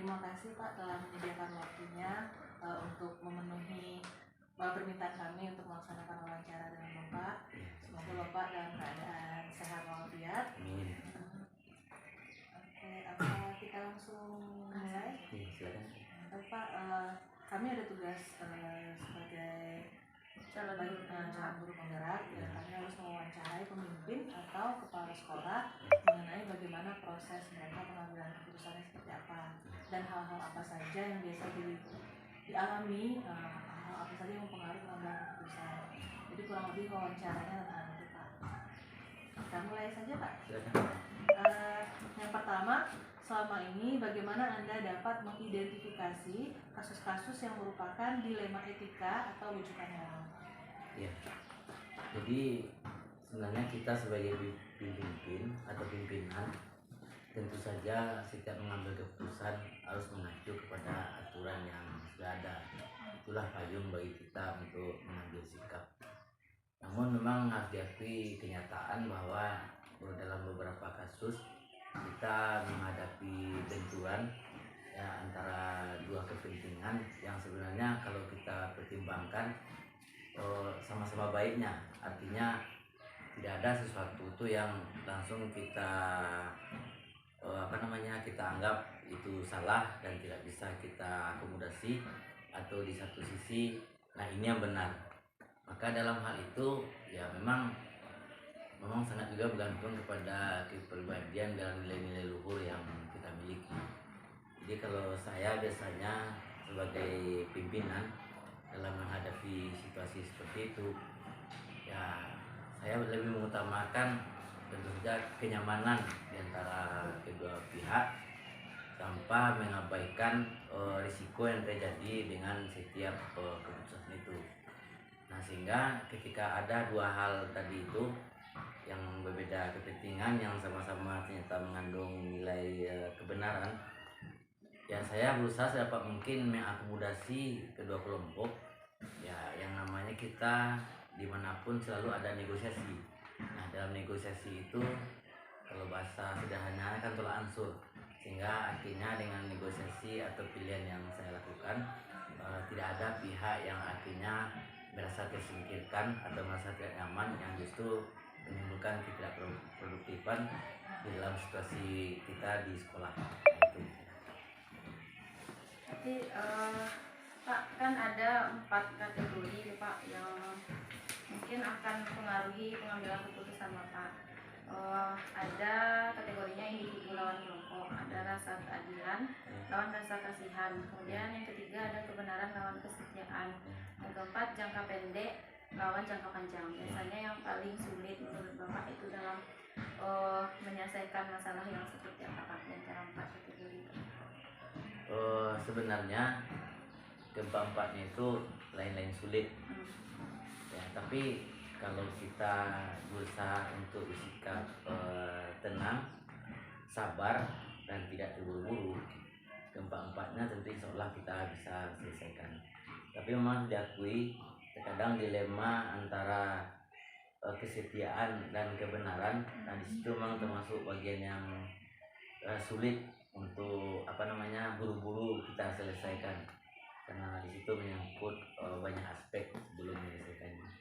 terima kasih Pak telah menyediakan waktunya untuk memenuhi permintaan kami untuk melaksanakan wawancara dengan Bapak. Semoga Bapak dalam keadaan sehat walafiat. Oke, apa kita langsung mulai? Pak, kami ada tugas sebagai calon guru penggerak dan kami harus mewawancarai pemimpin atau kepala sekolah mengenai bagaimana proses mereka pengambilan keputusannya seperti apa dan hal-hal apa saja yang biasa dialami, hal apa saja yang mempengaruhi pengambilan keputusan. Jadi kurang lebih wawancaranya tentang itu Pak. Kita mulai saja Pak. Yang pertama, selama ini bagaimana Anda dapat mengidentifikasi kasus-kasus yang merupakan dilema etika atau rujukan moral? Ya, jadi sebenarnya kita sebagai pemimpin atau pimpinan tentu saja setiap mengambil keputusan harus mengacu kepada aturan yang sudah ada. Itulah payung bagi kita untuk mengambil sikap. Namun memang harus diakui kenyataan bahwa dalam beberapa kasus kita menghadapi benturan ya, antara dua kepentingan yang sebenarnya kalau kita pertimbangkan sama-sama baiknya, artinya tidak ada sesuatu itu yang langsung kita kita anggap itu salah dan tidak bisa kita akomodasi, atau di satu sisi nah ini yang benar. Maka dalam hal itu ya memang sangat juga bergantung kepada kepribadian dan nilai-nilai luhur yang kita miliki. Jadi kalau saya biasanya sebagai pimpinan dalam menghadapi situasi seperti itu, ya saya lebih mengutamakan tentu saja kenyamanan di antara kedua pihak tanpa mengabaikan risiko yang terjadi dengan setiap keputusan itu. Nah, sehingga ketika ada dua hal tadi itu yang berbeda kepentingan yang sama-sama ternyata mengandung nilai kebenaran, ya saya berusaha sedapat mungkin mengakomodasi kedua kelompok. Ya, yang namanya kita dimanapun selalu ada negosiasi. Nah, dalam negosiasi itu kalau bahasa sederhana kan tolak ansur, sehingga akhirnya dengan negosiasi atau pilihan yang saya lakukan tidak ada pihak yang akhirnya merasa tersingkirkan atau merasa tidak nyaman, yang justru menimbulkan ketidakproduktifan di dalam situasi kita di sekolah. Itu. Jadi Pak, kan ada 4 kategori Pak yang mungkin akan mempengaruhi pengambilan keputusan Bapak. Ada kategorinya individu lawan kelompok, ada rasa keadilan lawan rasa kasihan, kemudian yang ketiga ada kebenaran lawan kesetiaan, yang keempat jangka pendek lawan jangka panjang. Biasanya yang paling sulit menurut Bapak itu dalam menyelesaikan masalah yang seperti apa Pak, di antara 4 kategori itu? Sebenarnya keempat-empatnya itu lain-lain sulit ya, tapi kalau kita berusaha untuk bersikap tenang, sabar dan tidak terburu-buru, keempat-empatnya tentu insya Allah kita bisa selesaikan. Tapi memang diakui terkadang dilema antara kesetiaan dan kebenaran. Nah, di situ memang termasuk bagian yang sulit untuk buru-buru kita selesaikan, karena di situ menyangkut banyak aspek sebelum menyelesaikannya.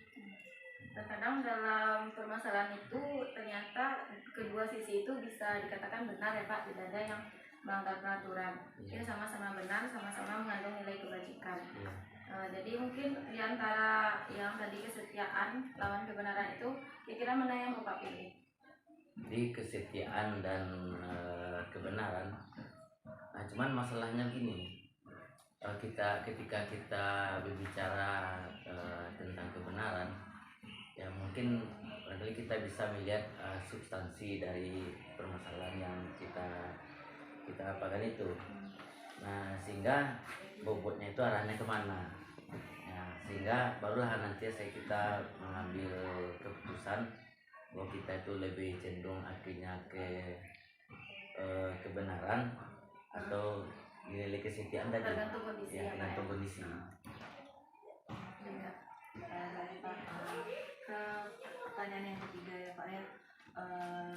Terkadang dalam permasalahan itu ternyata kedua sisi itu bisa dikatakan benar ya Pak, tidak ada yang melanggar peraturan. Dia sama-sama benar, sama-sama mengandung nilai kebajikan. Jadi mungkin di antara yang tadi kesetiaan lawan kebenaran itu kira-kira mana yang Bapak pilih? Jadi kesetiaan dan kebenaran. Nah, cuman masalahnya gini, ketika kita berbicara tentang kebenaran, ya mungkin barangkali kita bisa melihat substansi dari permasalahan yang kita apakan itu. Nah, sehingga bobotnya itu arahnya kemana, ya, sehingga barulah nanti kita mengambil keputusan bahwa kita itu lebih cenderung akhirnya ke kebenaran atau nilai kesetiaan tadi. Tergantung kondisi ya, tergantung kondisi. Dari Pak ke pertanyaan yang ketiga ya Pak ya,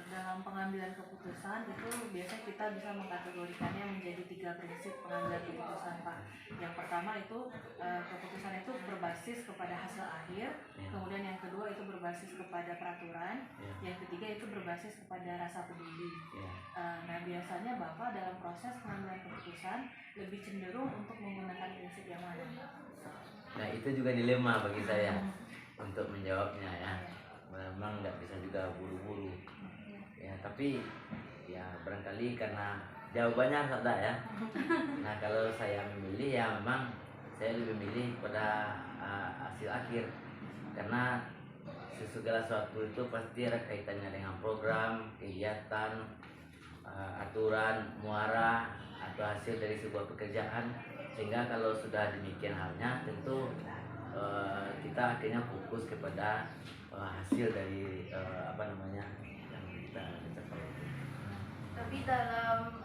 dalam pengambilan keputusan itu biasanya kita bisa mengkategorikannya menjadi 3 prinsip pengambilan keputusan, Pak. Yang pertama itu keputusan itu berbasis kepada hasil akhir, kemudian yang kedua itu berbasis kepada peraturan, yang ketiga itu berbasis kepada rasa peduli. Nah biasanya Bapak dalam proses pengambilan keputusan lebih cenderung untuk menggunakan prinsip yang mana? Nah itu juga dilema bagi saya untuk menjawabnya ya. Memang nggak bisa juga buru-buru ya, tapi ya barangkali karena jawabannya harus ada ya. Nah kalau saya memilih ya memang saya lebih memilih pada hasil akhir, karena segala sesuatu itu pasti ada kaitannya dengan program, kegiatan, aturan, muara atau hasil dari sebuah pekerjaan, sehingga kalau sudah demikian halnya tentu kita akhirnya fokus kepada hasil dari yang kita capai. Tapi dalam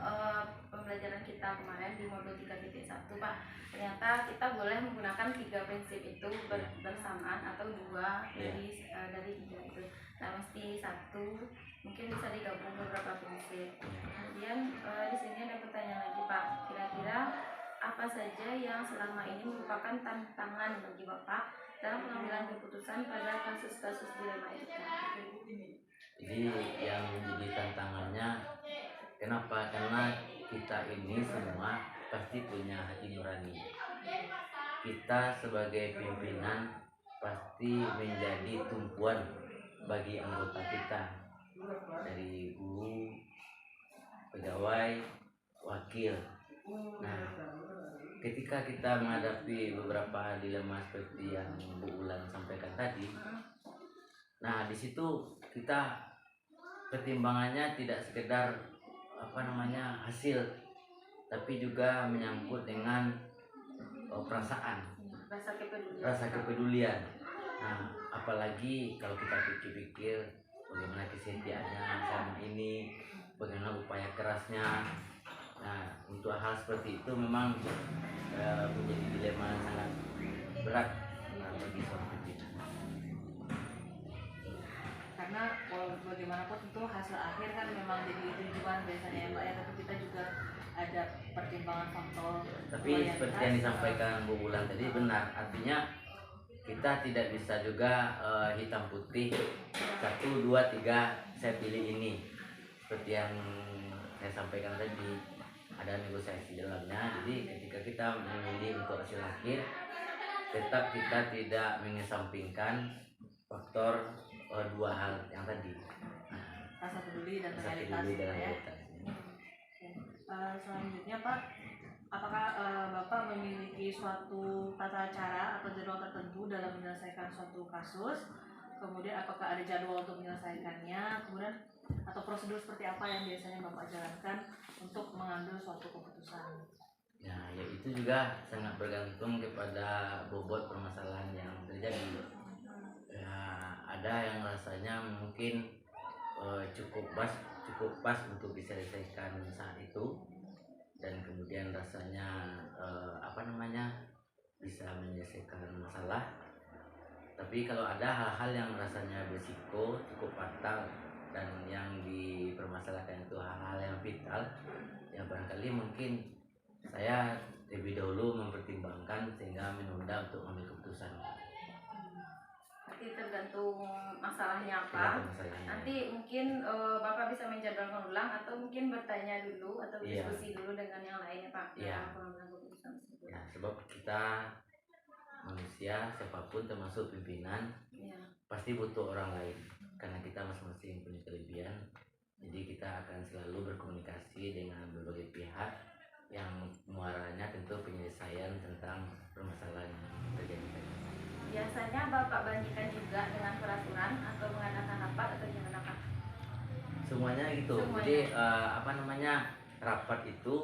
pembelajaran kita kemarin di modul 3.1 Pak, ternyata kita boleh menggunakan 3 prinsip itu bersamaan atau 2 dari 3 itu. Nah mesti 1 mungkin bisa digabung beberapa prinsip. Kemudian di sini ada pertanyaan lagi Pak, kira-kira apa saja yang selama ini merupakan tantangan bagi Bapak dalam pengambilan keputusan pada kasus-kasus dilema etika? Jadi yang menjadi tantangannya, kenapa? Karena kita ini semua pasti punya hati nurani. Kita sebagai pimpinan pasti menjadi tumpuan bagi anggota kita, dari guru, pegawai, wakil. Nah, ketika kita menghadapi beberapa dilema seperti yang Bu Ulan sampaikan tadi, nah di situ kita pertimbangannya tidak sekedar hasil, tapi juga menyangkut dengan perasaan, rasa kepedulian. Nah, apalagi kalau kita pikir-pikir bagaimana kesetiaannya selama ini, bagaimana upaya kerasnya. Nah, untuk hal seperti itu memang menjadi dilema yang sangat berat bagi seorang pimpinan. Karena bagaimanapun itu hasil akhir kan memang jadi tujuan biasanya ya Pak ya, tapi kita juga ada pertimbangan faktor. Tapi seperti yang disampaikan Bu Ulan tadi benar, artinya kita tidak bisa juga hitam putih 1, 2, 3 saya pilih ini. Seperti yang saya sampaikan tadi, ada negosiasi dalamnya. Jadi ketika kita memilih untuk hasil akhir, tetap kita tidak mengesampingkan faktor 2 hal yang tadi, rasa peduli dan rasa realitas peduli dan ya. realitas. Selanjutnya Pak, apakah Bapak memiliki suatu tata cara atau jadwal tertentu dalam menyelesaikan suatu kasus? Kemudian apakah ada jadwal untuk menyelesaikannya? Kemudian atau prosedur seperti apa yang biasanya Bapak jalankan untuk mengambil suatu keputusan? Ya itu juga sangat bergantung kepada bobot permasalahan yang terjadi. Ya, ada yang rasanya mungkin cukup pas untuk diselesaikan saat itu, dan kemudian rasanya bisa menyelesaikan masalah. Tapi kalau ada hal-hal yang rasanya berisiko cukup fatal dan yang dipermasalahkan itu hal-hal yang vital, ya barangkali mungkin saya lebih dahulu mempertimbangkan sehingga menunda untuk mengambil keputusan. Nanti tergantung masalahnya apa. Tergantung masalahnya. Nanti mungkin Bapak bisa menjadwalkan ulang atau mungkin bertanya dulu atau diskusi dulu dengan yang lainnya Pak. Ya, sebab kita manusia siapapun termasuk pimpinan pasti butuh orang lain, karena kita masing-masing punya kelebihan. Jadi kita akan selalu berkomunikasi dengan berbagai pihak yang muaranya tentu penyelesaian tentang permasalahan yang terjadi. Biasanya Bapak bandingkan juga dengan peraturan atau mengadakan rapat atau gimana Pak? Semuanya gitu. Jadi rapat itu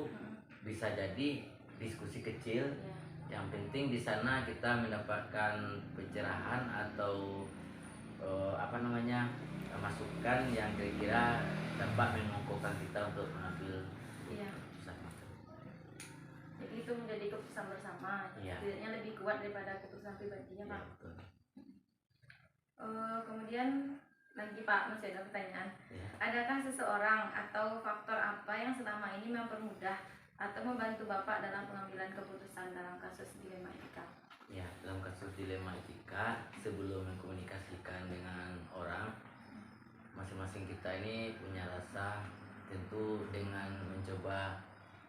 bisa jadi diskusi kecil. Yang penting di sana kita mendapatkan pencerahan atau masukan yang kira-kira dapat mengukuhkan kita untuk mengambil keputusan. Jadi itu menjadi keputusan bersama. Setidaknya lebih kuat daripada keputusan pribadinya Pak. Betul. Kemudian lagi Pak, masih ada pertanyaan. Ya. Adakah seseorang atau faktor apa yang selama ini mempermudah atau membantu Bapak dalam pengambilan keputusan dalam kasus dilema etika? Ya, dalam kasus dilema etika, sebelum mengkomunikasikan dengan orang, masing-masing kita ini punya rasa, tentu dengan mencoba,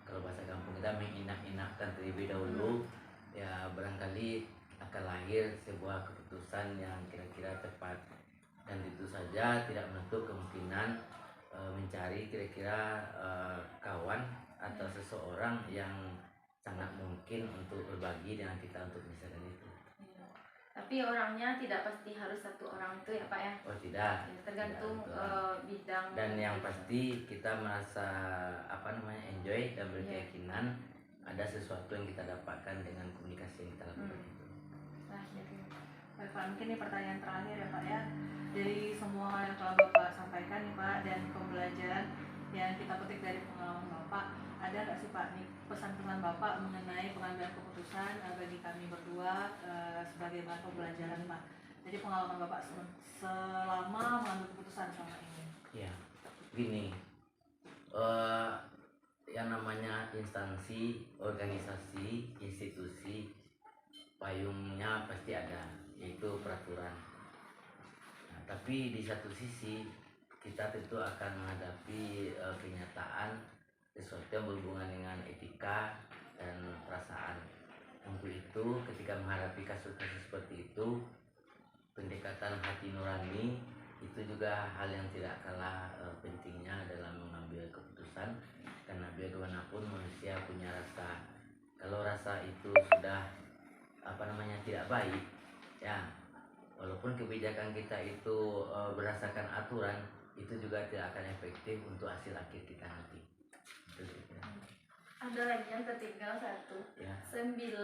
kalau bahasa kampung kita menginak-inakkan terlebih dahulu, ya barangkali akan lahir sebuah keputusan yang kira-kira tepat, dan itu saja tidak menutup kemungkinan mencari kira-kira kawan atau seseorang yang sangat mungkin untuk berbagi dengan kita untuk misalkan itu. Iya. Tapi orangnya tidak pasti harus satu orang itu ya Pak ya? Oh tidak. Ya, tergantung Tidak, betul. bidang. Dan yang pasti kita merasa enjoy dan berkeyakinan ada sesuatu yang kita dapatkan dengan komunikasi yang kita lakukan itu. Nah, jadi. Baik Pak, mungkin ini pertanyaan terakhir ya Pak ya. Dari semua hal yang telah Bapak sampaikan nih Pak, dan pembelajaran yang kita petik dari pengalaman Bapak, ada nggak sih Pak nih pesan-pesan Bapak mengenai pengambilan keputusan bagi kami berdua sebagai bahan pembelajaran Pak? Jadi pengalaman Bapak selama mengambil keputusan selama ini. Ya, gini, yang namanya instansi, organisasi, institusi, payungnya pasti ada, yaitu peraturan. Nah, tapi di satu sisi kita tentu akan menghadapi kenyataan sesuatu yang berhubungan dengan etika dan perasaan. Untuk itu, ketika menghadapi kasus-kasus seperti itu, pendekatan hati nurani itu juga hal yang tidak kalah pentingnya dalam mengambil keputusan, karena bagaimanapun manusia punya rasa. Kalau rasa itu sudah tidak baik, ya walaupun kebijakan kita itu berdasarkan aturan, itu juga tidak akan efektif untuk hasil akhir kita nanti. Ada lagi yang tertinggal satu, Ya. 9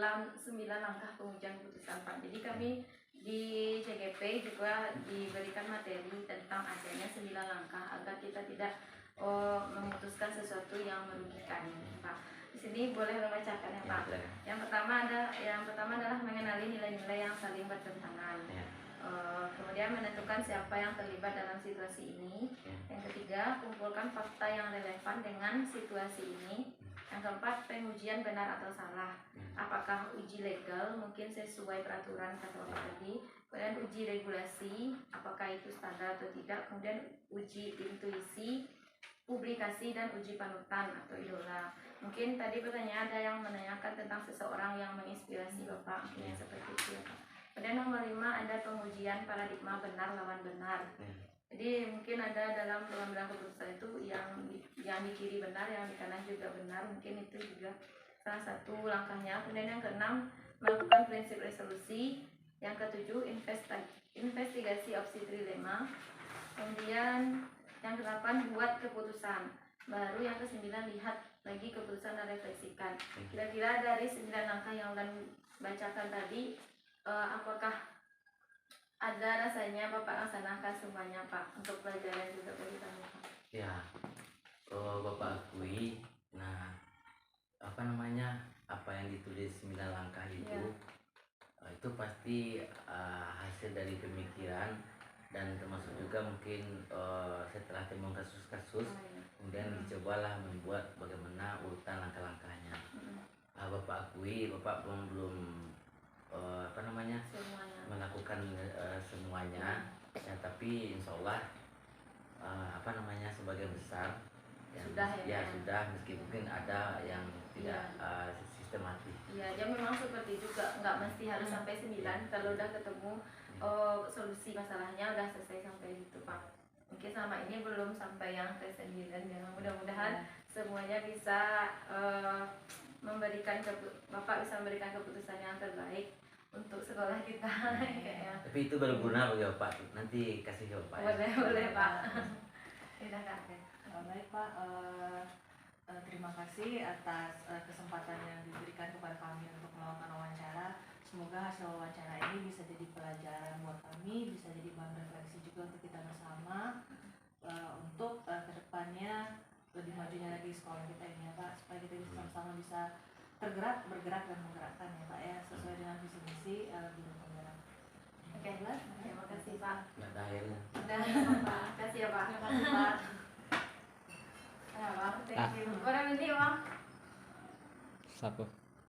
langkah pengujian keputusan Pak. Jadi kami di CGP juga diberikan materi tentang adanya 9 langkah agar kita tidak memutuskan sesuatu yang merugikan Pak. Di sini boleh membacakan ya Pak. Yang pertama adalah mengenali nilai-nilai yang saling bertentangan. Kemudian menentukan siapa yang terlibat dalam situasi ini. Yang ketiga, kumpulkan fakta yang relevan dengan situasi ini. Yang keempat, pengujian benar atau salah. Apakah uji legal mungkin sesuai peraturan kata Bapak tadi. Kemudian uji regulasi, apakah itu standar atau tidak. Kemudian uji intuisi, publikasi, dan uji panutan atau idola. Mungkin tadi pertanyaan ada yang menanyakan tentang seseorang yang menginspirasi Bapak, mungkin seperti itu ya Pak. Kemudian nomor 5 ada pengujian paradigma benar lawan benar. Jadi mungkin ada dalam pengambilan keputusan itu yang di kiri benar, yang di kanan juga benar. Mungkin itu juga salah satu langkahnya. Kemudian yang keenam, melakukan prinsip resolusi. Yang ketujuh, investigasi opsi trilema. Kemudian yang ke-8, buat keputusan. Baru yang ke-9, lihat lagi keputusan dan refleksikan. Kira-kira dari 9 langkah yang Ulan bacakan tadi, apakah ada rasanya Bapak laksanakan semuanya Pak, untuk pelajaran juga bagi kami Pak? Ya, Bapak akui, nah apa yang ditulis 9 langkah itu, itu pasti hasil dari pemikiran, dan termasuk juga mungkin setelah temuan kasus-kasus, kemudian dicobalah membuat bagaimana urutan langkah-langkahnya. Bapak akui, Bapak belum Semuanya. melakukan semuanya, ya, tapi insya Allah sebagian besar yang sudah, meski mungkin ada yang tidak sistematis. Iya, ya memang seperti juga, nggak mesti harus sampai 9. Kalau udah ketemu solusi masalahnya udah selesai sampai gitu Pak. Mungkin selama ini belum sampai yang ke 9 ya. Mudah-mudahan semuanya bisa Bapak bisa memberikan keputusan yang terbaik untuk sekolah kita. Tapi itu berguna bagi Bapak, nanti kasih ke Bapak. Boleh Pak. Tidak Kak. Baik Pak, terima kasih atas kesempatan yang diberikan kepada kami untuk melakukan wawancara. Semoga hasil wawancara ini bisa jadi pelajaran buat kami, bisa jadi bahan refleksi juga untuk kita bersama, untuk kedepannya lebih majunya lagi sekolah kita ini ya Pak, supaya kita bisa sama-sama bisa bergerak dan menggerakkan ya Pak ya, sesuai dengan visi misi Biro Penggerak. Oke, terima kasih Pak. Nggak ada airnya. Udah, Pak. Kasih ya Pak. Terima kasih Pak. Ya Bang, thank you. Orang ini Bang. Sapu.